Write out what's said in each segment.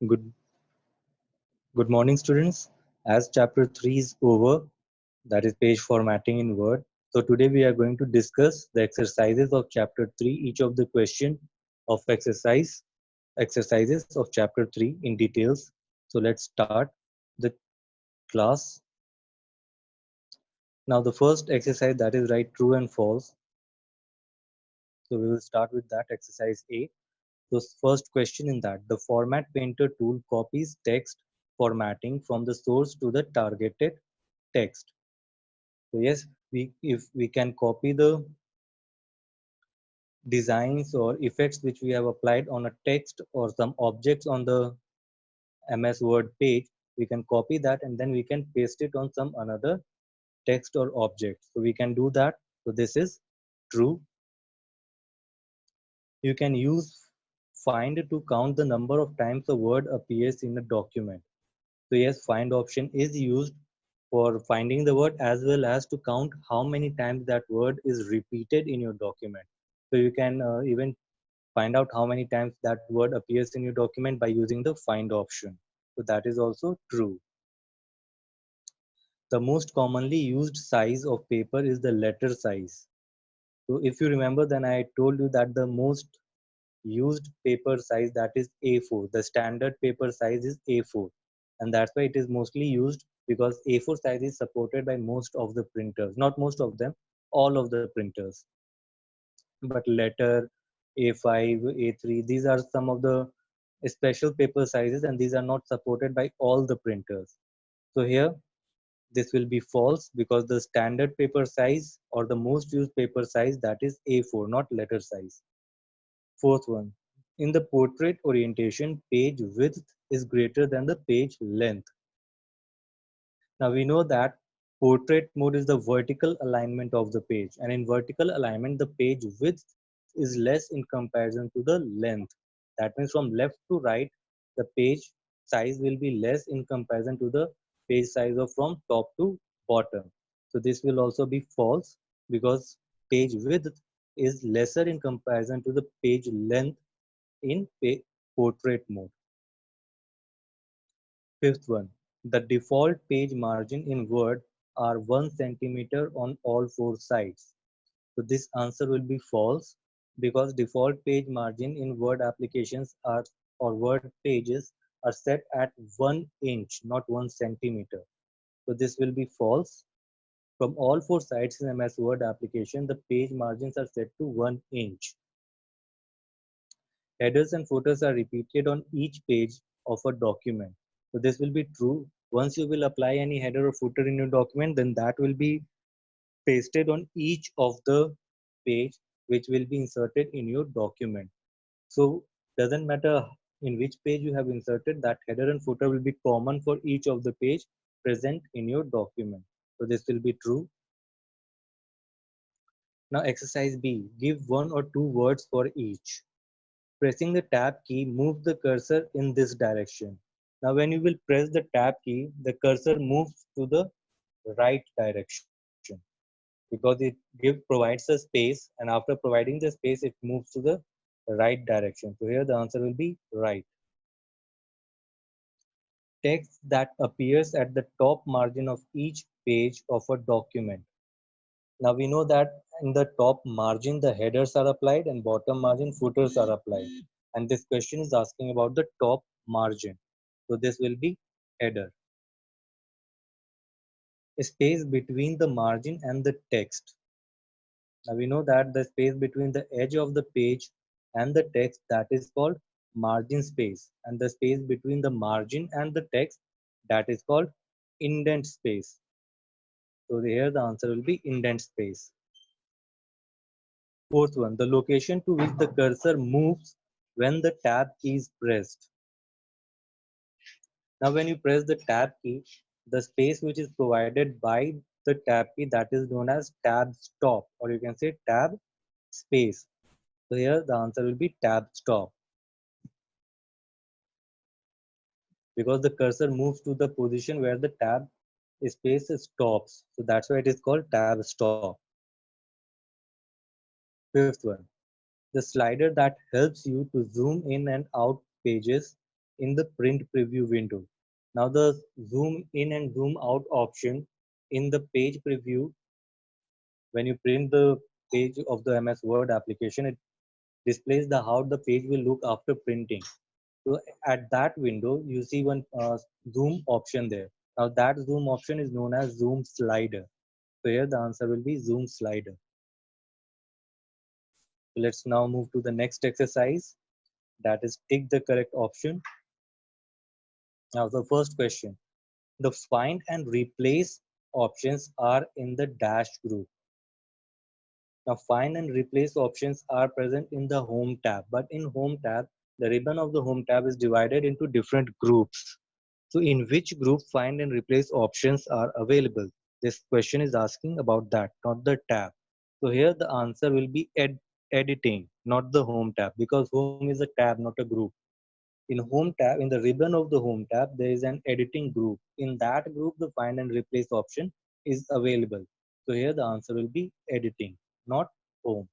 Good good morning, students. As chapter 3 is over, that is page formatting in Word. So today we are going to discuss the exercises of chapter 3, each of the question of exercises of chapter 3 in details. So let's start the class. Now the first exercise, that is write true and false. So we will start with that exercise A. So first question in that, the format painter tool copies text formatting from the source to the targeted text. So yes, we if we can copy the designs or effects which we have applied on a text or some objects on the MS Word page, we can copy that and then we can paste it on some another text or object. So we can do that. So this is true. You can use find to count the number of times a word appears in a document. So yes, find option is used for finding the word as well as to count how many times that word is repeated in your document. So you can even find out how many times that word appears in your document by using the find option. So that is also true. The most commonly used size of paper is the letter size. So if you remember, then I told you that the most used paper size, that is A4. The standard paper size is A4, and that's why it is mostly used because A4 size is supported by most of the printers, not most of them, all of the printers. But letter A5, A3, these are some of the special paper sizes, and these are not supported by all the printers. So here this will be false because the standard paper size or the most used paper size, that is A4, not letter size. Fourth one, in the portrait orientation, page width is greater than the page length. Now we know that portrait mode is the vertical alignment of the page, and in vertical alignment, the page width is less in comparison to the length. That means from left to right, the page size will be less in comparison to the page size of from top to bottom. So this will also be false because page width is lesser in comparison to the page length in portrait mode. Fifth one, the default page margin in Word are 1 centimeter on all four sides. So this answer will be false because default page margin in Word applications are or Word pages are set at 1 inch, not 1 centimeter. So this will be false. From all four sides in MS Word application, the page margins are set to 1 inch. Headers and footers are repeated on each page of a document. So this will be true. Once you will apply any header or footer in your document, then that will be pasted on each of the page which will be inserted in your document. So doesn't matter in which page you have inserted, that header and footer will be common for each of the page present in your document. So this will be true. Now exercise B, give one or two words for each. Pressing the tab key, move the cursor in this direction. Now when you will press the tab key, the cursor moves to the right direction because it provides a space, and after providing the space, it moves to the right direction. So here the answer will be right. Text that appears at the top margin of each page of a document. Now we know that in the top margin, the headers are applied and bottom margin, footers are applied. And this question is asking about the top margin. So this will be header. A space between the margin and the text. Now we know that the space between the edge of the page and the text, that is called margin space. And the space between the margin and the text, that is called indent space. So here the answer will be indent space. Fourth one, the location to which the cursor moves when the tab key is pressed. Now when you press the tab key, the space which is provided by the tab key, that is known as tab stop, or you can say tab space. So here the answer will be tab stop because the cursor moves to the position where the tab space stops. So that's why it is called tab stop. Fifth one, the slider that helps you to zoom in and out pages in the print preview window. Now the zoom in and zoom out option in the page preview, when you print the page of the MS Word application, it displays the how the page will look after printing. So at that window, you see one zoom option there. Now that zoom option is known as zoom slider. So here the answer will be zoom slider. So let's now move to the next exercise, that is tick the correct option. Now the first question, the find and replace options are in the dash group. Now find and replace options are present in the home tab, but in home tab, the ribbon of the home tab is divided into different groups. So in which group find and replace options are available? This question is asking about that, not the tab. So here the answer will be editing, not the home tab, because home is a tab, not a group. In home tab, in the ribbon of the home tab, there is an editing group. In that group, the find and replace option is available. So here the answer will be editing, not home.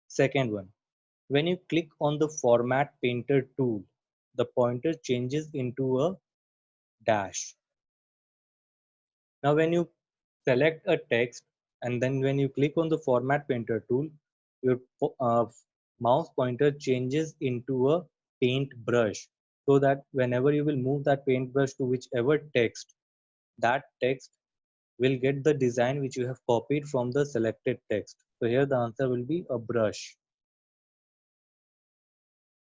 Second one, when you click on the format painter tool, the pointer changes into a dash. Now when you select a text and then when you click on the format painter tool, your mouse pointer changes into a paint brush, so that whenever you will move that paint brush to whichever text, that text will get the design which you have copied from the selected text. So here the answer will be a brush.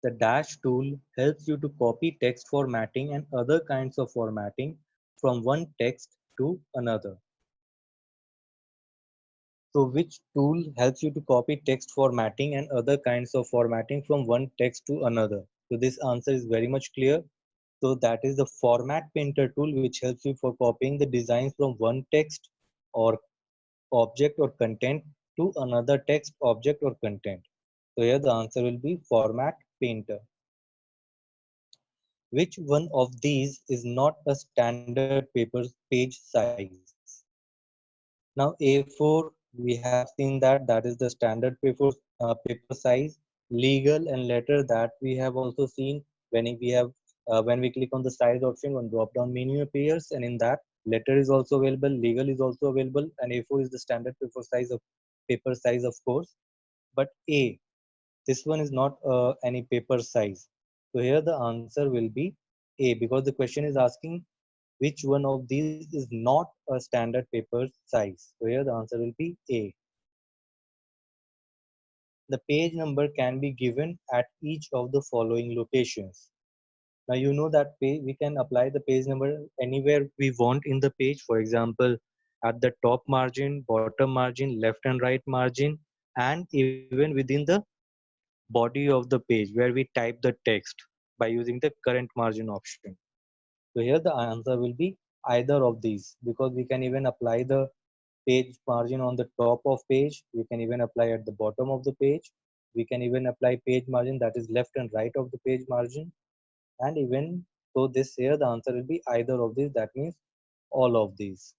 The dash tool helps you to copy text formatting and other kinds of formatting from one text to another. So which tool helps you to copy text formatting and other kinds of formatting from one text to another? So this answer is very much clear. So that is the format painter tool, which helps you for copying the designs from one text or object or content to another text, object or content. So here the answer will be format painter. Which one of these is not a standard paper page size? Now A4, we have seen that that is the standard paper size. Legal and letter, that we have also seen. When we click on the size option, one drop down menu appears, and in that letter is also available, legal is also available, and A4 is the standard paper size of course. But A, this one is not any paper size. So here the answer will be A, because the question is asking which one of these is not a standard paper size. So here the answer will be A. The page number can be given at each of the following locations. Now you know that we can apply the page number anywhere we want in the page. For example, at the top margin, bottom margin, left and right margin, and even within the body of the page where we type the text by using the current margin option. So here the answer will be either of these, because we can even apply the page margin on the top of page. We can even apply at the bottom of the page. We can even apply page margin that is left and right of the page margin. And even so this here, the answer will be either of these. That means all of these.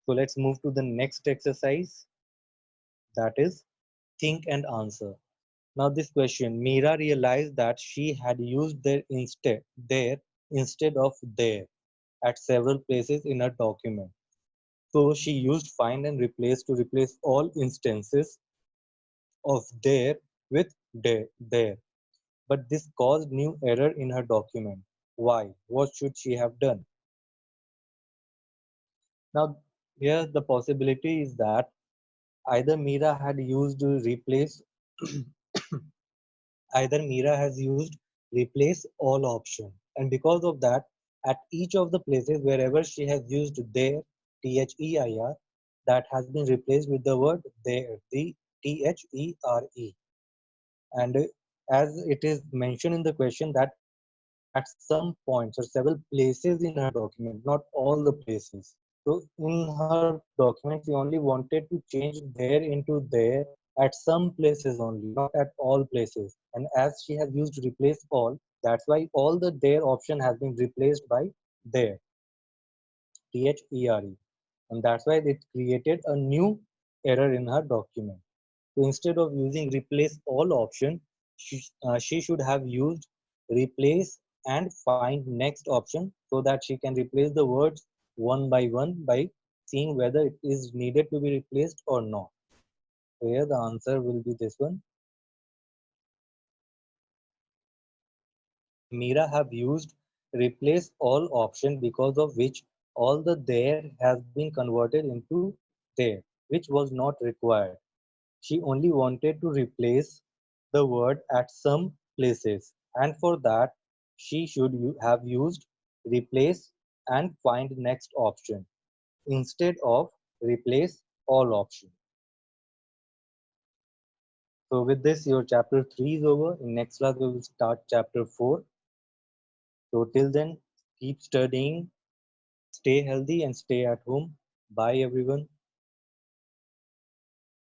So let's move to the next exercise, that is think and answer. Now this question, Meera realized that she had used there instead of there at several places in her document. So she used find and replace to replace all instances of there with there. But this caused new error in her document. Why? What should she have done? Now here the possibility is that either Meera had used replace either Meera has used replace all option, and because of that, at each of the places wherever she has used there, THEIR, that has been replaced with the word there, the THERE. And as it is mentioned in the question that at some points or several places in her document, not all the places. So in her document, she only wanted to change there into there at some places only, not at all places. And as she has used replace all, that's why all the there option has been replaced by there, THERE. And that's why it created a new error in her document. So instead of using replace all option, she should have used replace and find next option so that she can replace the words one by seeing whether it is needed to be replaced or not. So here the answer will be this one. Mira have used replace all option because of which all the there has been converted into there, which was not required. She only wanted to replace the word at some places, and for that she should have used replace and find next option instead of replace all option. So with this, your chapter 3 is over. In next class, we will start chapter 4. So till then, keep studying, stay healthy, and stay at home. Bye, everyone.